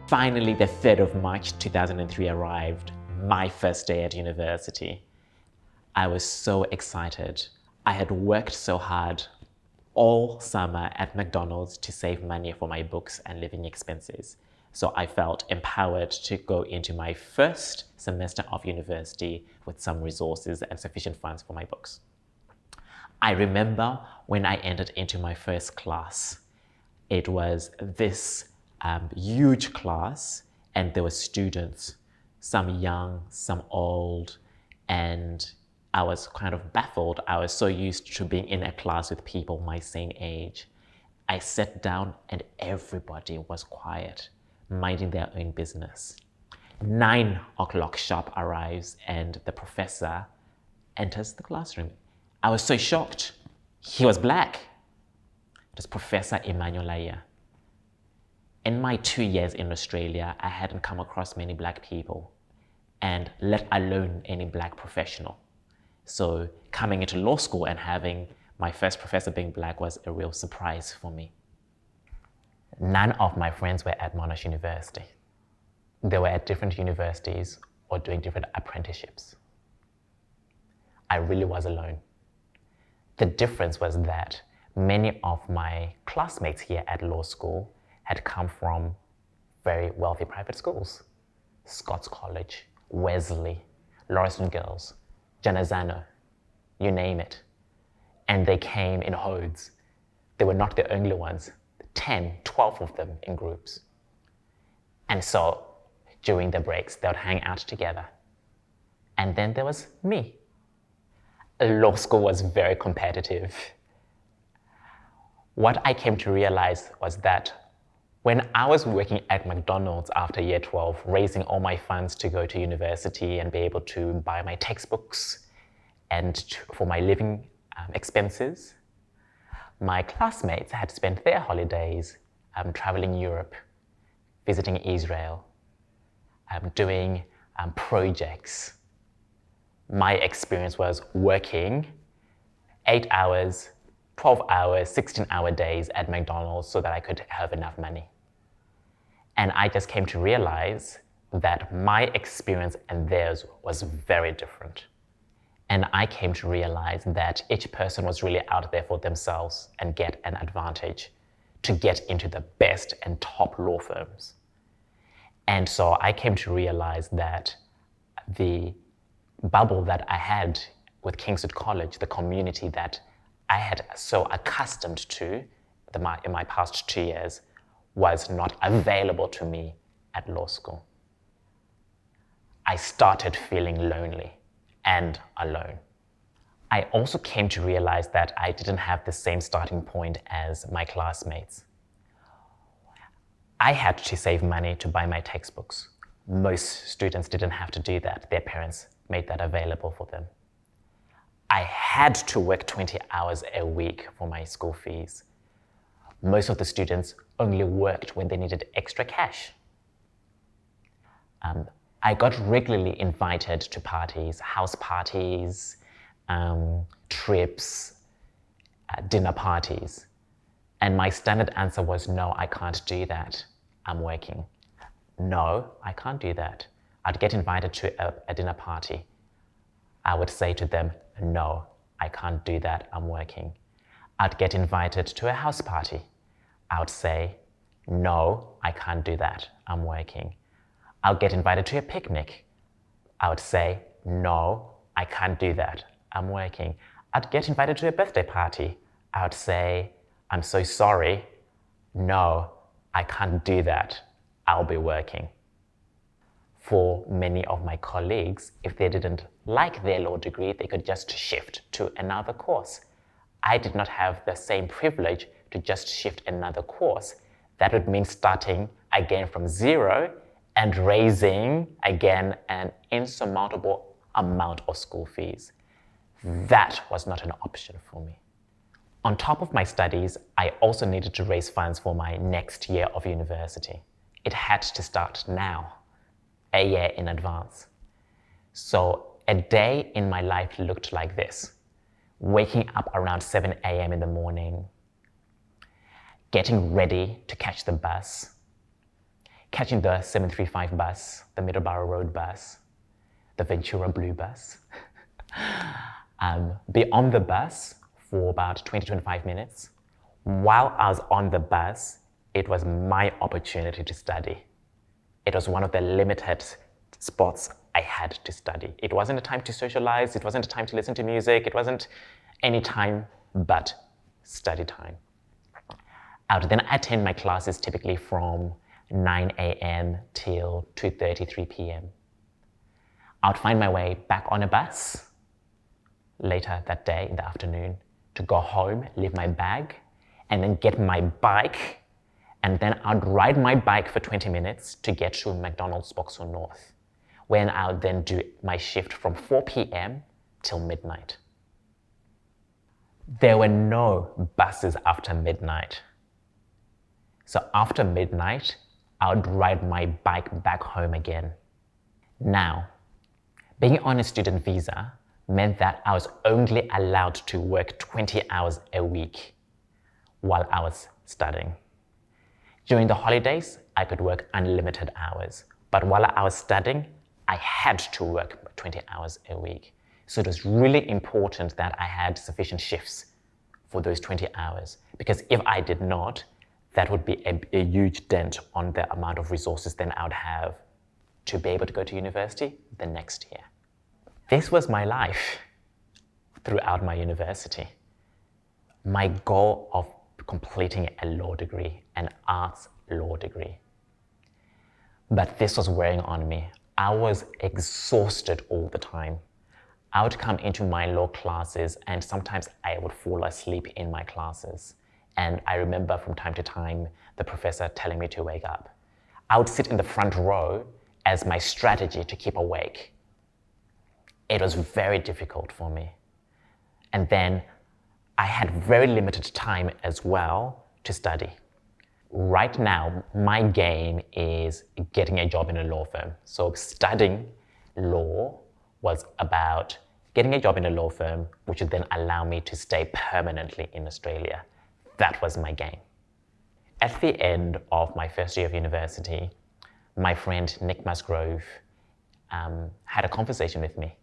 Finally, the 3rd of March 2003 arrived, my first day at university. I was so excited. I had worked so hard all summer at McDonald's to save money for my books and living expenses. So I felt empowered to go into my first semester of university with some resources and sufficient funds for my books. I remember when I entered into my first class. It was this huge class, and there were students, some young, some old, and I was kind of baffled. I was so used to being in a class with people my same age. I sat down and everybody was quiet, minding their own business. 9 o'clock sharp arrives and the professor enters the classroom. I was so shocked. He was black. It was Professor Emmanuel. In my 2 years in Australia, I hadn't come across many black people, and let alone any black professional. So coming into law school and having my first professor being black was a real surprise for me. None of my friends were at Monash University. They were at different universities or doing different apprenticeships. I really was alone. The difference was that many of my classmates here at law school had come from very wealthy private schools. Scots College, Wesley, Lauriston Girls, Janazano, you name it. And they came in hordes. They were not the only ones, 10, 12 of them in groups. And so during the breaks, they would hang out together. And then there was me. Law school was very competitive. What I came to realize was that when I was working at McDonald's after year 12, raising all my funds to go to university and be able to buy my textbooks and for my living expenses, my classmates had spent their holidays traveling Europe, visiting Israel, doing projects. My experience was working 8 hours, 12 hours, 16-hour days at McDonald's so that I could have enough money. And I just came to realize that my experience and theirs was very different. And I came to realize that each person was really out there for themselves and get an advantage to get into the best and top law firms. And so I came to realize that the bubble that I had with Kingswood College, the community that I had so accustomed to in my past 2 years, was not available to me at law school. I started feeling lonely and alone. I also came to realize that I didn't have the same starting point as my classmates. I had to save money to buy my textbooks. Most students didn't have to do that. Their parents made that available for them. I had to work 20 hours a week for my school fees. Most of the students only worked when they needed extra cash. I got regularly invited to parties, house parties, trips, dinner parties. And my standard answer was, no, I can't do that. I'm working. No, I can't do that. I'd get invited to a dinner party. I would say to them, no, I can't do that. I'm working. I'd get invited to a house party. I would say, no, I can't do that. I'm working. I'll get invited to a picnic. I would say, no, I can't do that. I'm working. I'd get invited to a birthday party. I would say, I'm so sorry. No, I can't do that. I'll be working. For many of my colleagues, if they didn't like their law degree, they could just shift to another course. I did not have the same privilege to just shift another course. That would mean starting again from zero and raising again an insurmountable amount of school fees. That was not an option for me. On top of my studies, I also needed to raise funds for my next year of university. It had to start now, a year in advance. So a day in my life looked like this. Waking up around 7 a.m. in the morning, getting ready to catch the bus, catching the 735 bus, the Middleborough Road bus, the Ventura Blue bus, be on the bus for about 20-25 minutes. While I was on the bus, it was my opportunity to study. It was one of the limited spots I had to study. It wasn't a time to socialize, it wasn't a time to listen to music, it wasn't any time but study time. I would then attend my classes typically from 9 a.m. till 2:30, 3 p.m. I would find my way back on a bus later that day in the afternoon to go home, leave my bag, and then get my bike, and then I'd ride my bike for 20 minutes to get to McDonald's Boxall North, when I would then do my shift from 4 p.m. till midnight. There were no buses after midnight. So after midnight, I would ride my bike back home again. Now, being on a student visa meant that I was only allowed to work 20 hours a week while I was studying. During the holidays, I could work unlimited hours, but while I was studying, I had to work 20 hours a week. So it was really important that I had sufficient shifts for those 20 hours, because if I did not, that would be a huge dent on the amount of resources then I would have to be able to go to university the next year. This was my life throughout my university. My goal of completing a law degree, an arts law degree. But this was wearing on me. I was exhausted all the time. I would come into my law classes and sometimes I would fall asleep in my classes. And I remember from time to time the professor telling me to wake up. I would sit in the front row as my strategy to keep awake. It was very difficult for me. And then I had very limited time as well to study. Right now, my game is getting a job in a law firm. So studying law was about getting a job in a law firm, which would then allow me to stay permanently in Australia. That was my game. At the end of my first year of university, my friend Nick Musgrove had a conversation with me,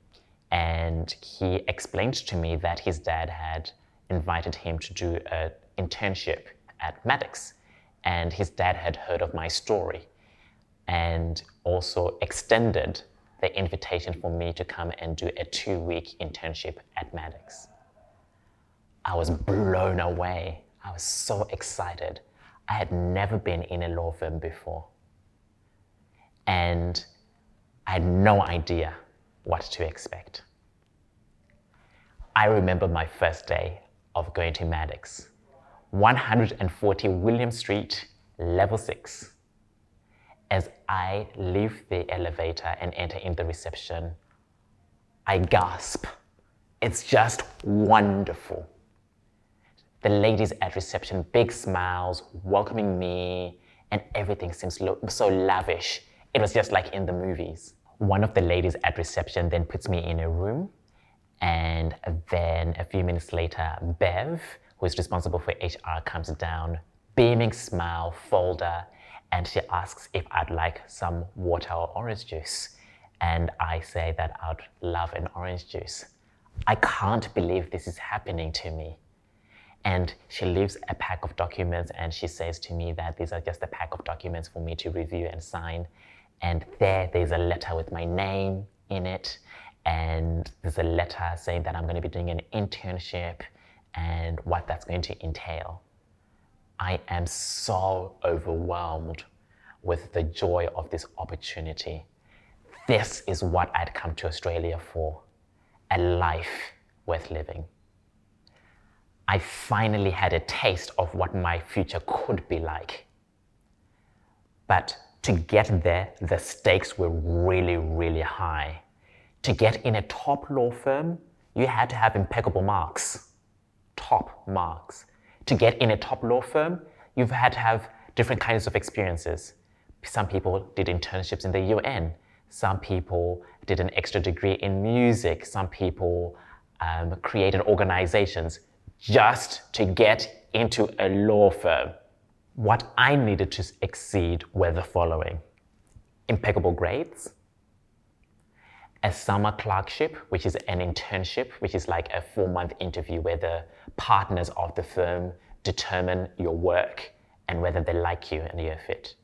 and he explained to me that his dad had invited him to do an internship at Maddox, and his dad had heard of my story and also extended the invitation for me to come and do a 2-week internship at Maddox. I was blown away. I was so excited. I had never been in a law firm before, and I had no idea what to expect. I remember my first day of going to Maddox, 140 William Street, level 6. As I leave the elevator and enter in the reception, I gasp. It's just wonderful. The ladies at reception, big smiles, welcoming me, and everything seems so lavish. It was just like in the movies. One of the ladies at reception then puts me in a room, and then a few minutes later, Bev, who is responsible for HR, comes down, beaming smile, folder, and she asks if I'd like some water or orange juice. And I say that I'd love an orange juice. I can't believe this is happening to me. And she leaves a pack of documents and she says to me that these are just a pack of documents for me to review and sign. And there's a letter with my name in it. And there's a letter saying that I'm going to be doing an internship and what that's going to entail. I am so overwhelmed with the joy of this opportunity. This is what I'd come to Australia for, a life worth living. I finally had a taste of what my future could be like. But to get there, the stakes were really, really high. To get in a top law firm, you had to have impeccable marks, top marks. To get in a top law firm, you've had to have different kinds of experiences. Some people did internships in the UN. Some people did an extra degree in music. Some people created organizations just to get into a law firm. What I needed to exceed were the following: impeccable grades, a summer clerkship, which is an internship, which is like a 4-month interview where the partners of the firm determine your work and whether they like you and you're fit.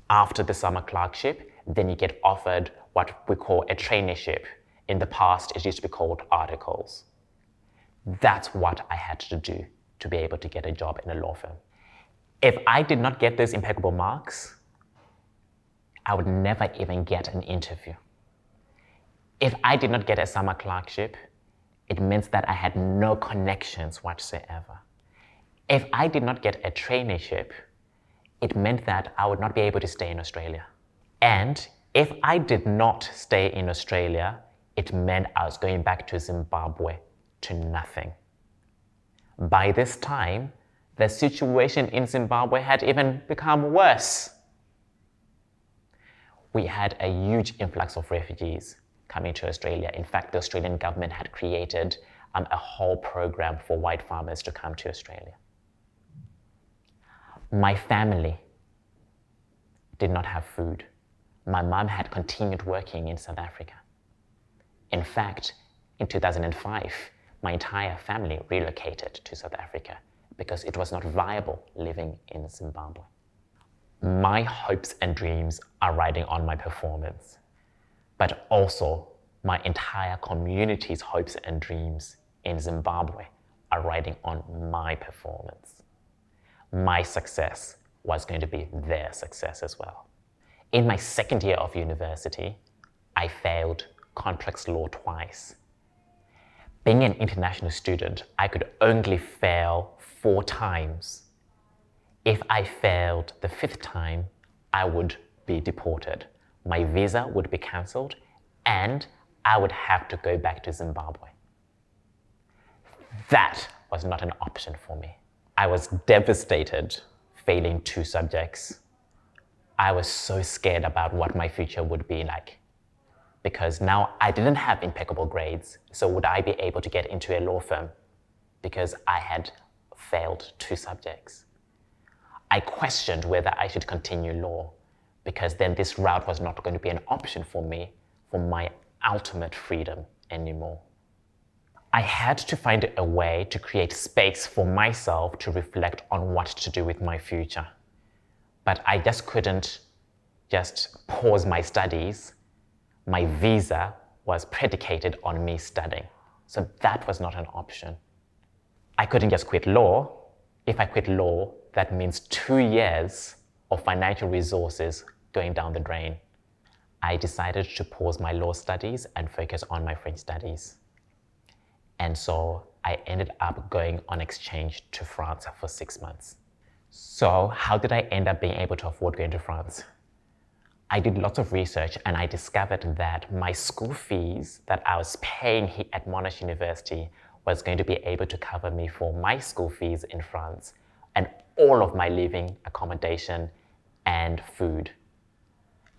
After the summer clerkship, then you get offered what we call a traineeship. In the past, it used to be called articles. That's what I had to do to be able to get a job in a law firm. If I did not get those impeccable marks, I would never even get an interview. If I did not get a summer clerkship, it meant that I had no connections whatsoever. If I did not get a traineeship, it meant that I would not be able to stay in Australia. And if I did not stay in Australia, it meant I was going back to Zimbabwe to nothing. By this time, the situation in Zimbabwe had even become worse. We had a huge influx of refugees coming to Australia. In fact, the Australian government had created a whole program for white farmers to come to Australia. My family did not have food. My mom had continued working in South Africa. In fact, in 2005, my entire family relocated to South Africa because it was not viable living in Zimbabwe. My hopes and dreams are riding on my performance, but also my entire community's hopes and dreams in Zimbabwe are riding on my performance. My success was going to be their success as well. In my second year of university, I failed contracts law twice. Being an international student, I could only fail 4 times. If I failed the 5th time, I would be deported. My visa would be cancelled and I would have to go back to Zimbabwe. That was not an option for me. I was devastated failing 2 subjects. I was so scared about what my future would be like because now I didn't have impeccable grades. So would I be able to get into a law firm because I had failed 2 subjects? I questioned whether I should continue law because then this route was not going to be an option for me for my ultimate freedom anymore. I had to find a way to create space for myself to reflect on what to do with my future. But I just couldn't just pause my studies. My visa was predicated on me studying. So that was not an option. I couldn't just quit law. If I quit law, that means 2 years of financial resources going down the drain. I decided to pause my law studies and focus on my French studies. And so I ended up going on exchange to France for 6 months. So how did I end up being able to afford going to France? I did lots of research and I discovered that my school fees that I was paying at Monash University was going to be able to cover me for my school fees in France and all of my living, accommodation, and food.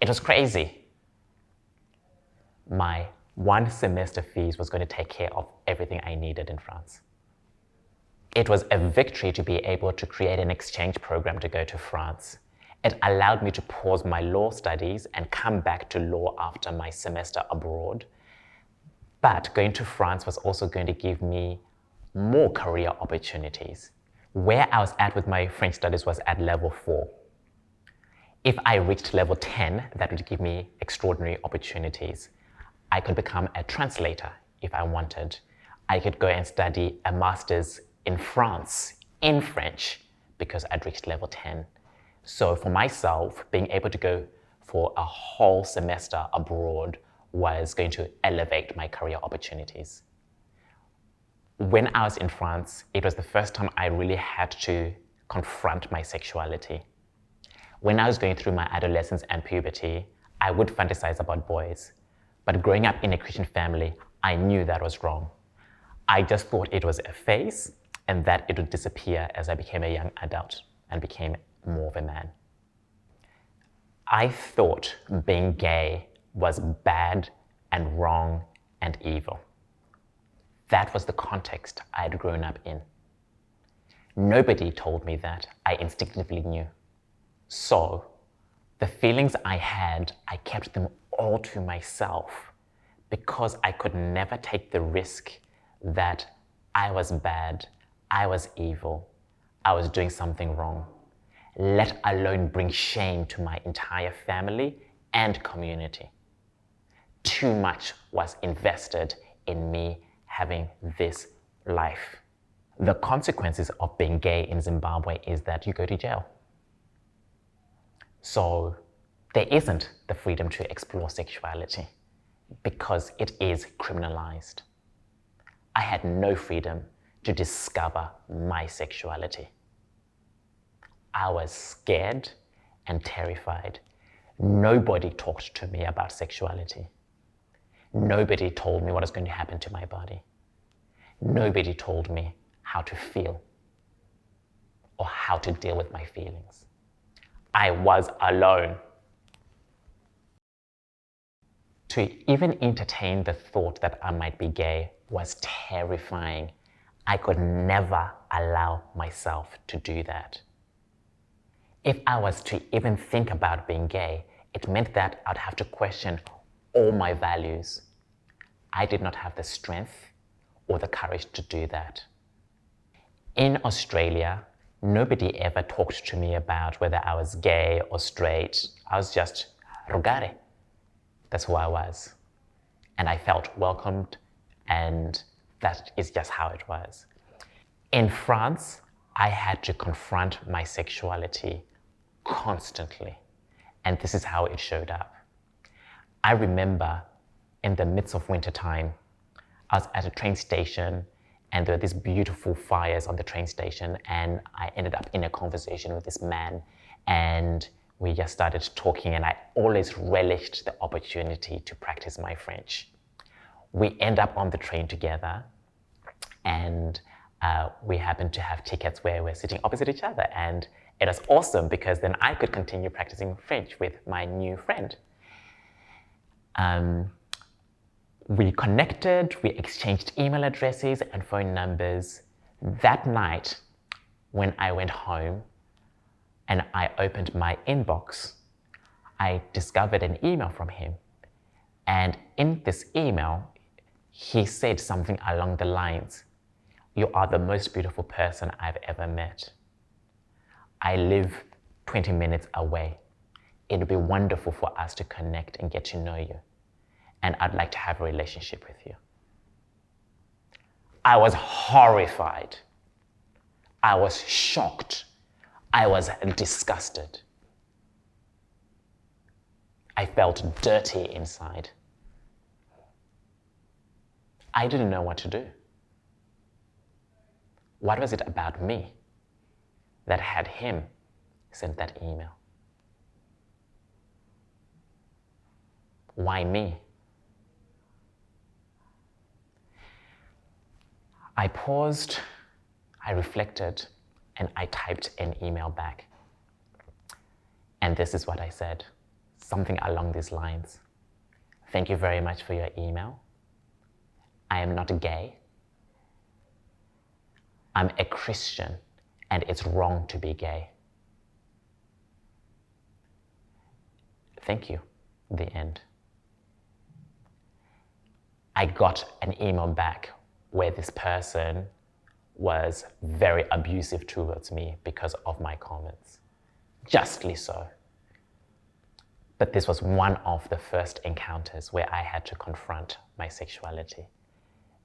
It was crazy. My 1 semester fees was going to take care of everything I needed in France. It was a victory to be able to create an exchange program to go to France. It allowed me to pause my law studies and come back to law after my semester abroad. But going to France was also going to give me more career opportunities. Where I was at with my French studies was at level 4. If I reached level 10, that would give me extraordinary opportunities. I could become a translator if I wanted. I could go and study a master's in France, in French, because I'd reached level 10. So for myself, being able to go for a whole semester abroad was going to elevate my career opportunities. When I was in France, it was the first time I really had to confront my sexuality. When I was going through my adolescence and puberty, I would fantasize about boys. But growing up in a Christian family, I knew that was wrong. I just thought it was a phase and that it would disappear as I became a young adult and became more of a man. I thought being gay was bad and wrong and evil. That was the context I had grown up in. Nobody told me that. I instinctively knew. So, the feelings I had, I kept them all to myself because I could never take the risk that I was bad, I was evil, I was doing something wrong, let alone bring shame to my entire family and community. Too much was invested in me having this life. The consequences of being gay in Zimbabwe is that you go to jail. So there isn't the freedom to explore sexuality because it is criminalized. I had no freedom to discover my sexuality. I was scared and terrified. Nobody talked to me about sexuality. Nobody told me what was going to happen to my body. Nobody told me how to feel or how to deal with my feelings. I was alone. To even entertain the thought that I might be gay was terrifying. I could never allow myself to do that. If I was to even think about being gay, it meant that I'd have to question all my values. I did not have the strength or the courage to do that. In Australia, nobody ever talked to me about whether I was gay or straight. I was just rugare. That's who I was. And I felt welcomed, and that is just how it was. In France, I had to confront my sexuality constantly, and this is how it showed up. I remember in the midst of winter time, I was at a train station and there were these beautiful fires on the train station, and I ended up in a conversation with this man, and we just started talking, and I always relished the opportunity to practice my French. We end up on the train together, and we happened to have tickets where we're sitting opposite each other, and it was awesome because then I could continue practicing French with my new friend. We connected, we exchanged email addresses and phone numbers. That night, when I went home and I opened my inbox, I discovered an email from him. And in this email, he said something along the lines, "You are the most beautiful person I've ever met. I live 20 minutes away. It would be wonderful for us to connect and get to know you. And I'd like to have a relationship with you." I was horrified. I was shocked. I was disgusted. I felt dirty inside. I didn't know what to do. What was it about me that had him send that email? Why me? I paused, I reflected, and I typed an email back. And this is what I said, something along these lines. "Thank you very much for your email. I am not gay. I'm a Christian, and it's wrong to be gay. Thank you." The end. I got an email back where this person was very abusive towards me because of my comments. Justly so. But this was one of the first encounters where I had to confront my sexuality.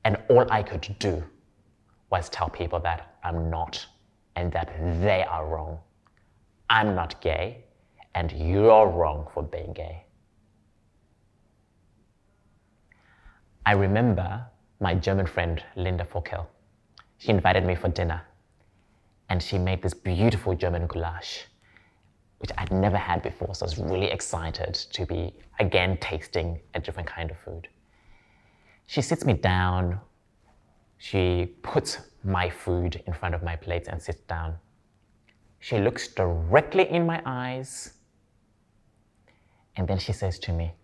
And all I could do was tell people that I'm not and that they are wrong. I'm not gay, and you're wrong for being gay. I remember my German friend, Linda Forkel. She invited me for dinner, and she made this beautiful German goulash, which I'd never had before, so I was really excited to be, again, tasting a different kind of food. She sits me down, she puts my food in front of my plate and sits down. She looks directly in my eyes, and then she says to me,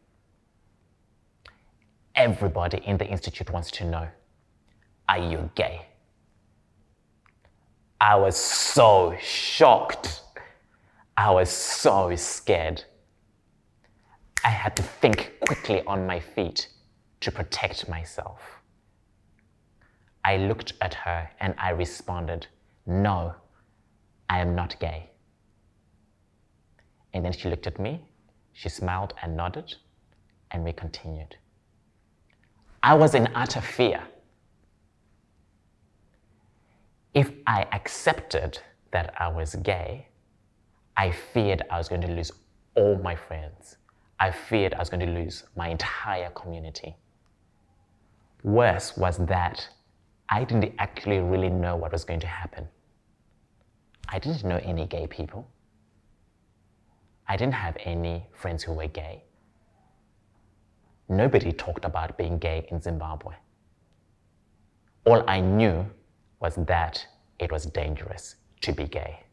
"Everybody in the Institute wants to know, are you gay?" I was so shocked. I was so scared. I had to think quickly on my feet to protect myself. I looked at her and I responded, "No, I am not gay." And then she looked at me, she smiled and nodded, and we continued. I was in utter fear. If I accepted that I was gay, I feared I was going to lose all my friends. I feared I was going to lose my entire community. Worse was that I didn't actually really know what was going to happen. I didn't know any gay people. I didn't have any friends who were gay. Nobody talked about being gay in Zimbabwe. All I knew was that it was dangerous to be gay.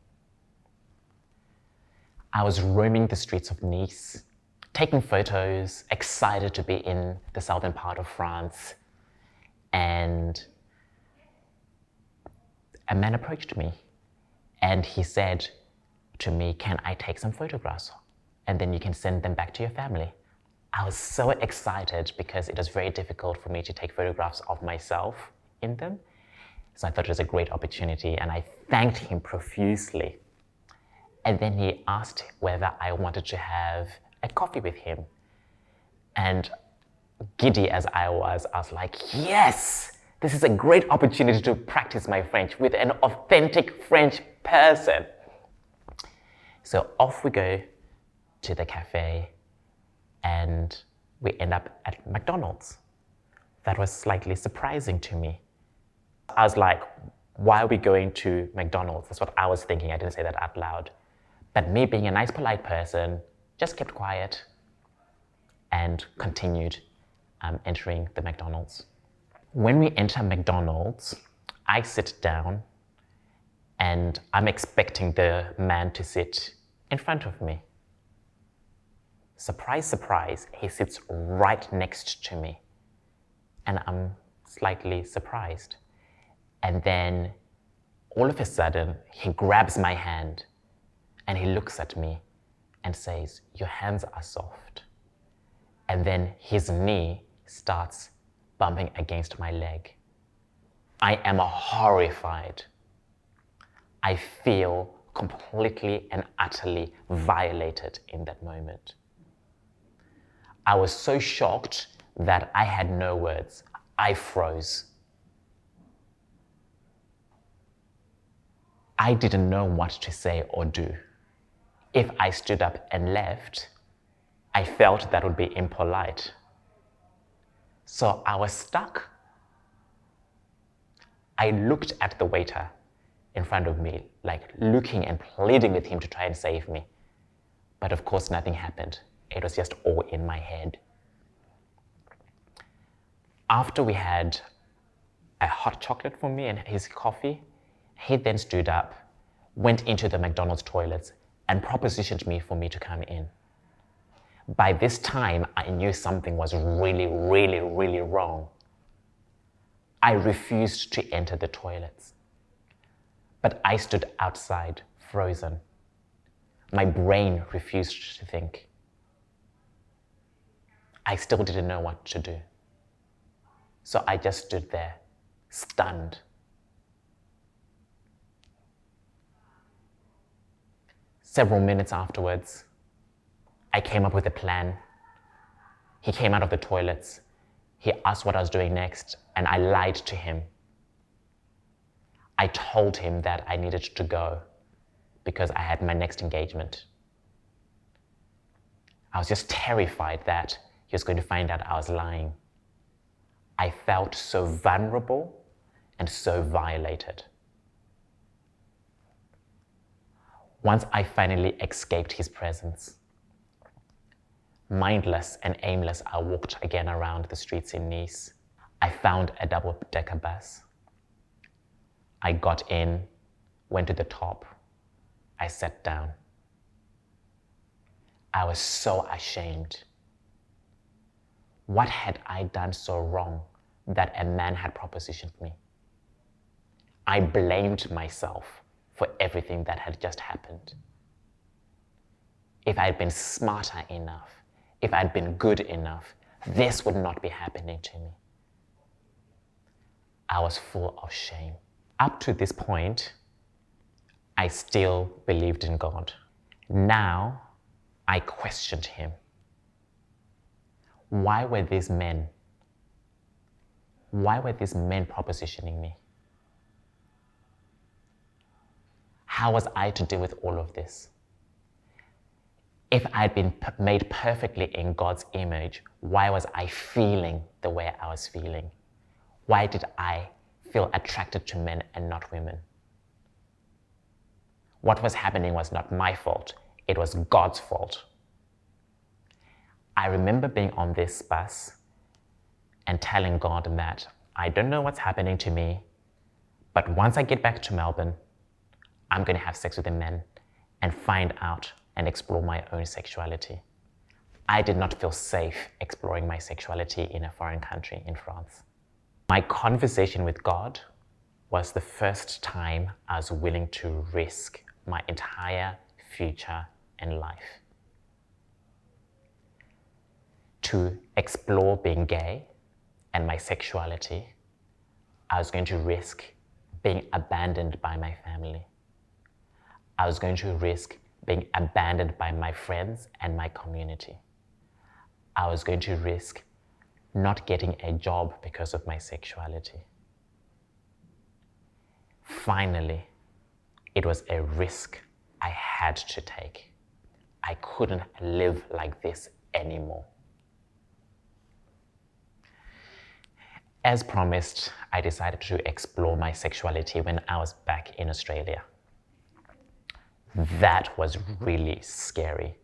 I was roaming the streets of Nice, taking photos, excited to be in the southern part of France, and a man approached me and he said to me, "Can I take some photographs? And then you can send them back to your family." I was so excited because it was very difficult for me to take photographs of myself in them. So I thought it was a great opportunity and I thanked him profusely. And then he asked whether I wanted to have a coffee with him. And giddy as I was like, yes, this is a great opportunity to practice my French with an authentic French person. So off we go to the cafe and we end up at McDonald's. That was slightly surprising to me. I was like, why are we going to McDonald's? That's what I was thinking. I didn't say that out loud. But me being a nice, polite person, just kept quiet and continued entering the McDonald's. When we enter McDonald's, I sit down and I'm expecting the man to sit in front of me. Surprise, surprise, he sits right next to me. And I'm slightly surprised. And then all of a sudden, he grabs my hand and he looks at me and says, "Your hands are soft." And then his knee starts bumping against my leg. I am horrified. I feel completely and utterly violated in that moment. I was so shocked that I had no words. I froze. I didn't know what to say or do. If I stood up and left, I felt that would be impolite. So I was stuck. I looked at the waiter in front of me, like looking and pleading with him to try and save me. But of course, nothing happened. It was just all in my head. After we had a hot chocolate for me and his coffee, he then stood up, went into the McDonald's toilets, and propositioned me for me to come in. By this time, I knew something was really, really, really wrong. I refused to enter the toilets, but I stood outside, frozen. My brain refused to think. I still didn't know what to do. So I just stood there, stunned. Several minutes afterwards, I came up with a plan. He came out of the toilets. He asked what I was doing next, and I lied to him. I told him that I needed to go because I had my next engagement. I was just terrified that he was going to find out I was lying. I felt so vulnerable and so violated. Once I finally escaped his presence, mindless and aimless, I walked again around the streets in Nice. I found a double-decker bus. I got in, went to the top. I sat down. I was so ashamed. What had I done so wrong that a man had propositioned me? I blamed myself for everything that had just happened. If I had been smarter enough, if I had been good enough, this would not be happening to me. I was full of shame. Up to this point, I still believed in God. Now, I questioned Him. Why were these men propositioning me? How was I to deal with all of this? If I had been made perfectly in God's image, why was I feeling the way I was feeling? Why did I feel attracted to men and not women? What was happening was not my fault, it was God's fault. I remember being on this bus and telling God that I don't know what's happening to me, but once I get back to Melbourne, I'm going to have sex with the men and find out and explore my own sexuality. I did not feel safe exploring my sexuality in a foreign country, in France. My conversation with God was the first time I was willing to risk my entire future and life. To explore being gay and my sexuality, I was going to risk being abandoned by my family. I was going to risk being abandoned by my friends and my community. I was going to risk not getting a job because of my sexuality. Finally, it was a risk I had to take. I couldn't live like this anymore. As promised, I decided to explore my sexuality when I was back in Australia. That was really scary.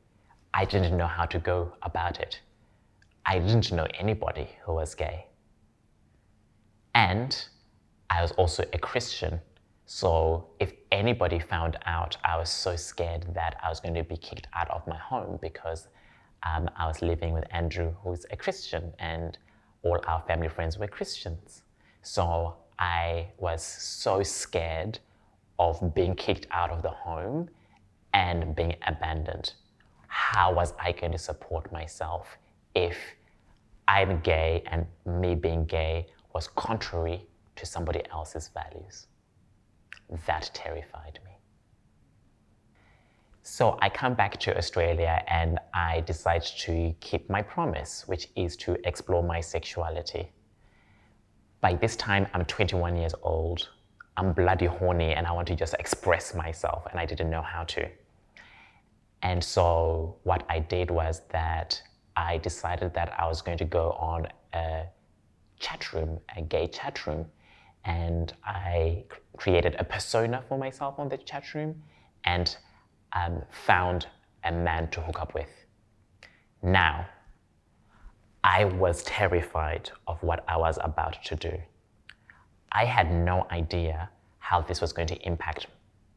I didn't know how to go about it. I didn't know anybody who was gay. And I was also a Christian, so if anybody found out, I was so scared that I was going to be kicked out of my home because I was living with Andrew, who's a Christian, and all our family friends were Christians. So I was so scared of being kicked out of the home and being abandoned. How was I going to support myself if I'm gay and me being gay was contrary to somebody else's values? That terrified me. So I come back to Australia and I decide to keep my promise, which is to explore my sexuality. By this time, I'm 21 years old. I'm bloody horny and I want to just express myself, and I didn't know how to. And so what I did was that I decided that I was going to go on a chat room, a gay chat room, and I created a persona for myself on the chat room and found a man to hook up with. Now, I was terrified of what I was about to do. I had no idea how this was going to impact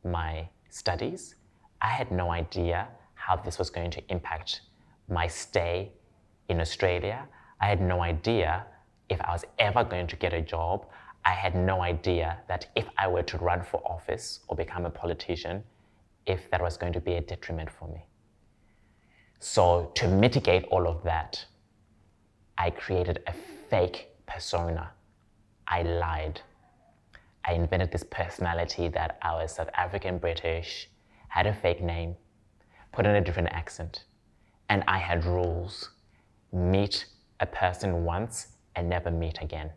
my studies. I had no idea how this was going to impact my stay in Australia. I had no idea if I was ever going to get a job. I had no idea that if I were to run for office or become a politician, if that was going to be a detriment for me. So to mitigate all of that, I created a fake persona. I lied. I invented this personality that I was South African British, had a fake name, put in a different accent, and I had rules. Meet a person once and never meet again.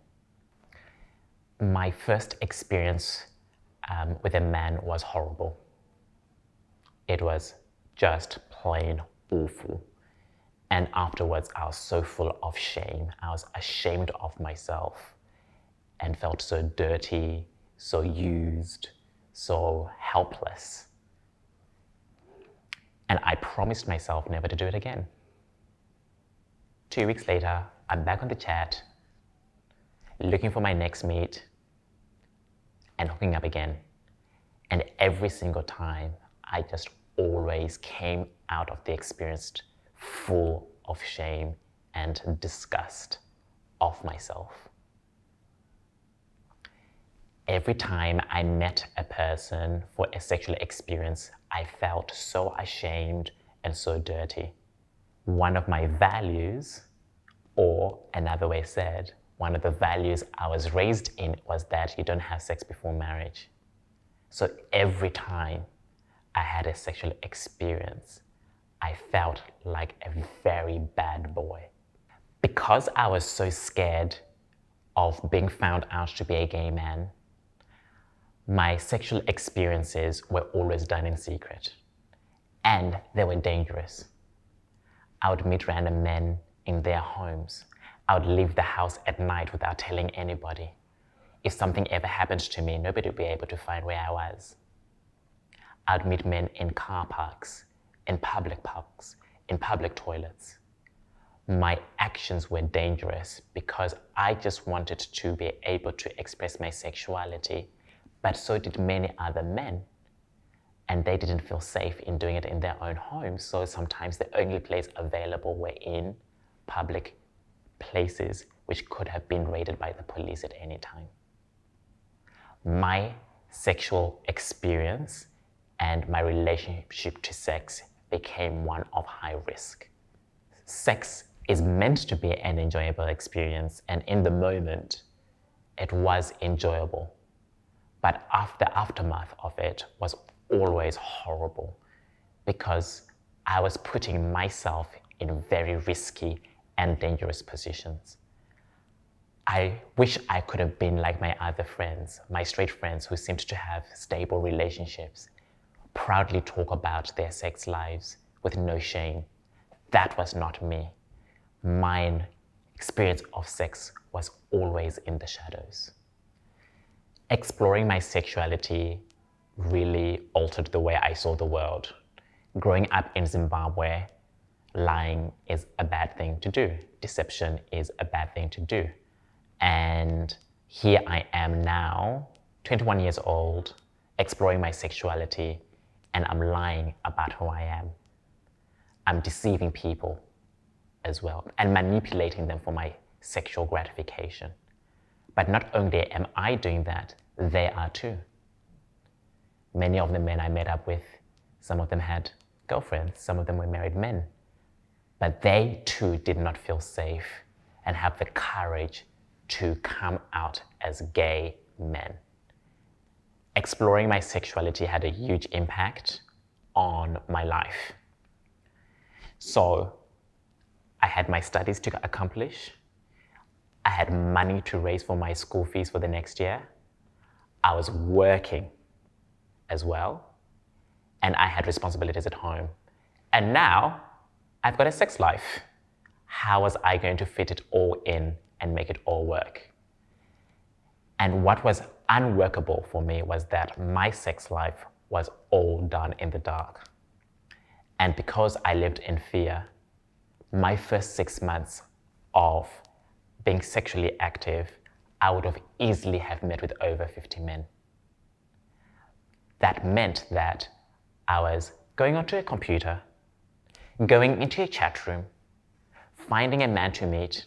My first experience with a man was horrible. It was just plain awful. And afterwards, I was so full of shame. I was ashamed of myself and felt so dirty, so used, so helpless. And I promised myself never to do it again. 2 weeks later, I'm back on the chat, looking for my next meet and hooking up again. And every single time, I just always came out of the experience full of shame and disgust of myself. Every time I met a person for a sexual experience, I felt so ashamed and so dirty. One of my values, or another way said, one of the values I was raised in was that you don't have sex before marriage. So every time I had a sexual experience, I felt like a very bad boy. Because I was so scared of being found out to be a gay man, my sexual experiences were always done in secret, and they were dangerous. I would meet random men in their homes. I would leave the house at night without telling anybody. If something ever happened to me, nobody would be able to find where I was. I'd meet men in car parks, in public toilets. My actions were dangerous because I just wanted to be able to express my sexuality, but so did many other men. And they didn't feel safe in doing it in their own homes, so sometimes the only place available were in public places, which could have been raided by the police at any time. My sexual experience and my relationship to sex became one of high risk. Sex is meant to be an enjoyable experience, and in the moment, it was enjoyable. But the aftermath of it was always horrible because I was putting myself in very risky and dangerous positions. I wish I could have been like my other friends, my straight friends who seemed to have stable relationships, proudly talk about their sex lives with no shame. That was not me. My experience of sex was always in the shadows. Exploring my sexuality really altered the way I saw the world. Growing up in Zimbabwe, lying is a bad thing to do. Deception is a bad thing to do. And here I am now, 21 years old, exploring my sexuality, and I'm lying about who I am. I'm deceiving people as well and manipulating them for my sexual gratification. But not only am I doing that, they are too. Many of the men I met up with, some of them had girlfriends, some of them were married men. But they too did not feel safe and have the courage to come out as gay men. Exploring my sexuality had a huge impact on my life. So I had my studies to accomplish. I had money to raise for my school fees for the next year. I was working as well, and I had responsibilities at home. And now I've got a sex life. How was I going to fit it all in and make it all work? And what was unworkable for me was that my sex life was all done in the dark. And because I lived in fear, my first 6 months of being sexually active, I would have easily have met with over 50 men. That meant that I was going onto a computer, going into a chat room, finding a man to meet,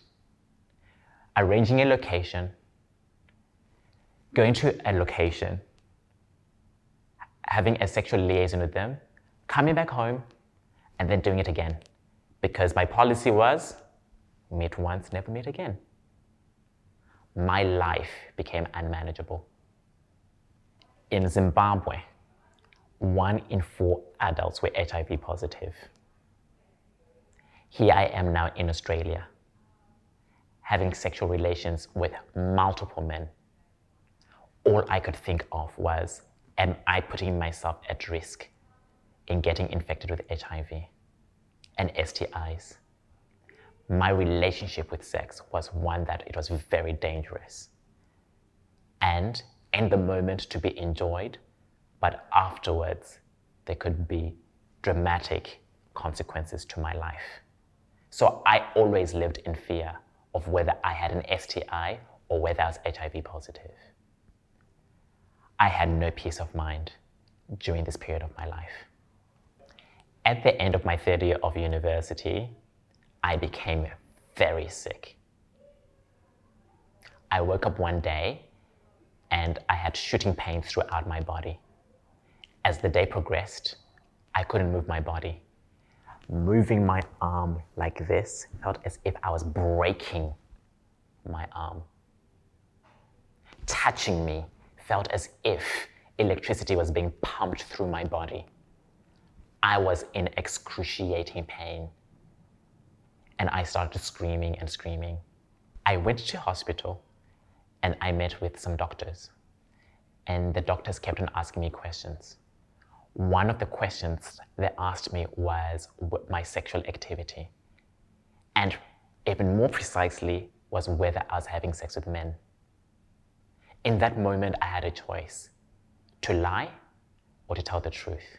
arranging a location, going to a location, having a sexual liaison with them, coming back home, and then doing it again. Because my policy was, meet once, never meet again. My life became unmanageable. In Zimbabwe, 1 in 4 adults were HIV positive. Here I am now in Australia, having sexual relations with multiple men. All I could think of was, am I putting myself at risk in getting infected with HIV and STIs? My relationship with sex was one that it was very dangerous. And in the moment to be enjoyed, but afterwards there could be dramatic consequences to my life. So I always lived in fear of whether I had an STI or whether I was HIV positive. I had no peace of mind during this period of my life. At the end of my third year of university, I became very sick. I woke up one day and I had shooting pains throughout my body. As the day progressed, I couldn't move my body. Moving my arm like this felt as if I was breaking my arm. Touching me felt as if electricity was being pumped through my body. I was in excruciating pain, and I started screaming and screaming. I went to hospital and I met with some doctors, and the doctors kept on asking me questions. One of the questions they asked me was my sexual activity, and even more precisely was whether I was having sex with men. In that moment, I had a choice: to lie or to tell the truth.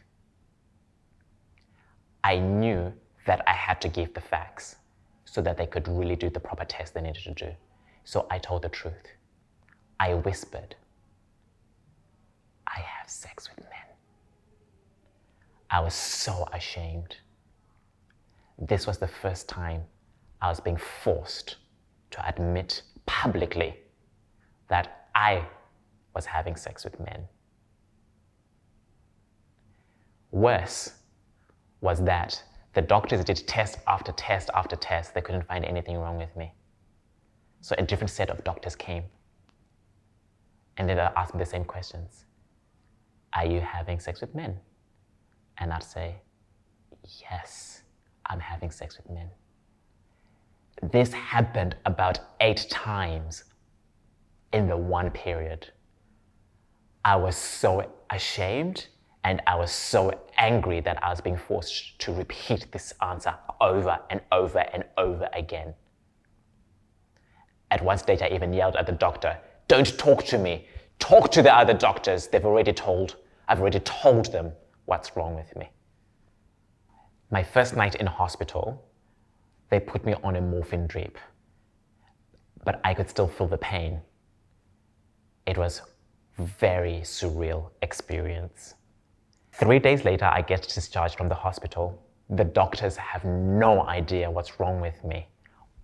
I knew that I had to give the facts so that they could really do the proper test they needed to do. So I told the truth. I whispered, "I have sex with men." I was so ashamed. This was the first time I was being forced to admit publicly that I was having sex with men. Worse was that the doctors did test after test after test. They couldn't find anything wrong with me. So a different set of doctors came, and then they asked me the same questions. "Are you having sex with men?" And I'd say, "Yes, I'm having sex with men." This happened about 8 times in the one period. I was so ashamed and I was so angry that I was being forced to repeat this answer over and over and over again. At one stage, I even yelled at the doctor, "Don't talk to me. Talk to the other doctors. I've already told them what's wrong with me." My first night in hospital, they put me on a morphine drip, but I could still feel the pain. It was a very surreal experience. 3 days later, I get discharged from the hospital. The doctors have no idea what's wrong with me.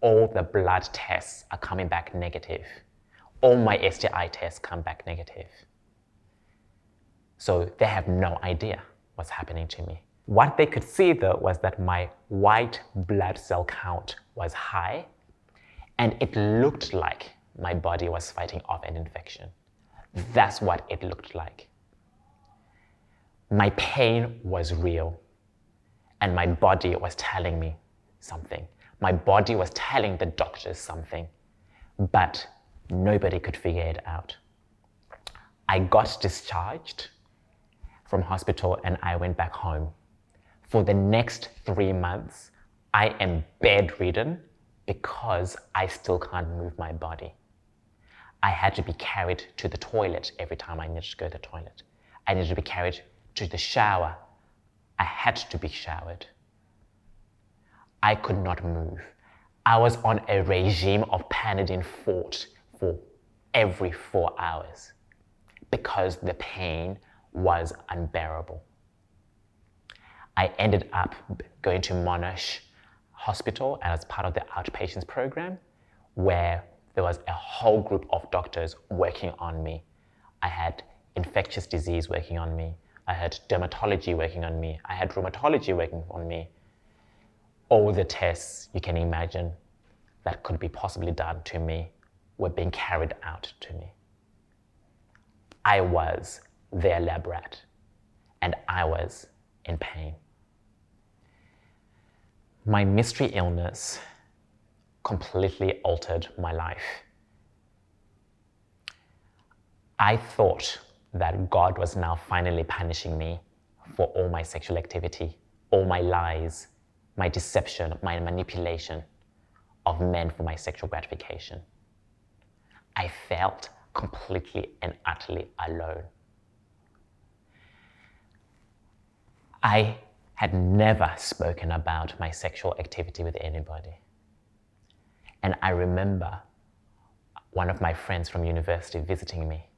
All the blood tests are coming back negative. All my STI tests come back negative. So they have no idea what's happening to me. What they could see though was that my white blood cell count was high, and it looked like my body was fighting off an infection. That's what it looked like. My pain was real, and my body was telling me something. My body was telling the doctors something, but nobody could figure it out. I got discharged from hospital and I went back home. For the next 3 months, I am bedridden because I still can't move my body. I had to be carried to the toilet every time I needed to go to the toilet. I needed to be carried to the shower. I had to be showered. I could not move. I was on a regime of Panadol Forte for every 4 hours because the pain was unbearable. I ended up going to Monash Hospital as part of the outpatients program, where there was a whole group of doctors working on me. I had infectious disease working on me. I had dermatology working on me. I had rheumatology working on me. All the tests you can imagine that could be possibly done to me were being carried out to me. I was their lab rat, and I was in pain. My mystery illness completely altered my life. I thought that God was now finally punishing me for all my sexual activity, all my lies, my deception, my manipulation of men for my sexual gratification. I felt completely and utterly alone. I had never spoken about my sexual activity with anybody. And I remember one of my friends from university visiting me,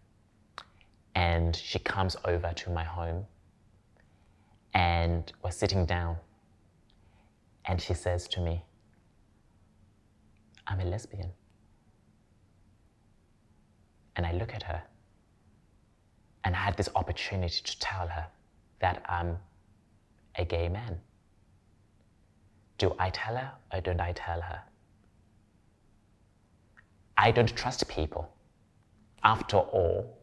and she comes over to my home and was sitting down, and she says to me, "I'm a lesbian." And I look at her And I had this opportunity to tell her that I'm a gay man. Do I tell her or don't I tell her? I don't trust people. After all,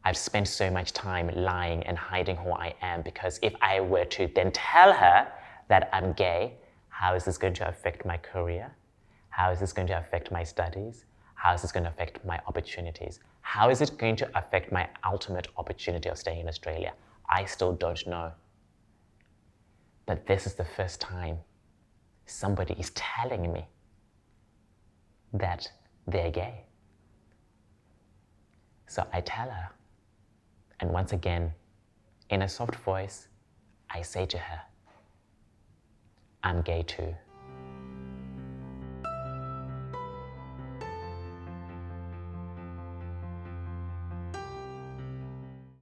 I've spent so much time lying and hiding who I am, because if I were to then tell her that I'm gay, how is this going to affect my career? How is this going to affect my studies? How is this going to affect my opportunities? How is it going to affect my ultimate opportunity of staying in Australia? I still don't know. But this is the first time somebody is telling me that they're gay. So I tell her, and once again, in a soft voice, I say to her, I'm gay too.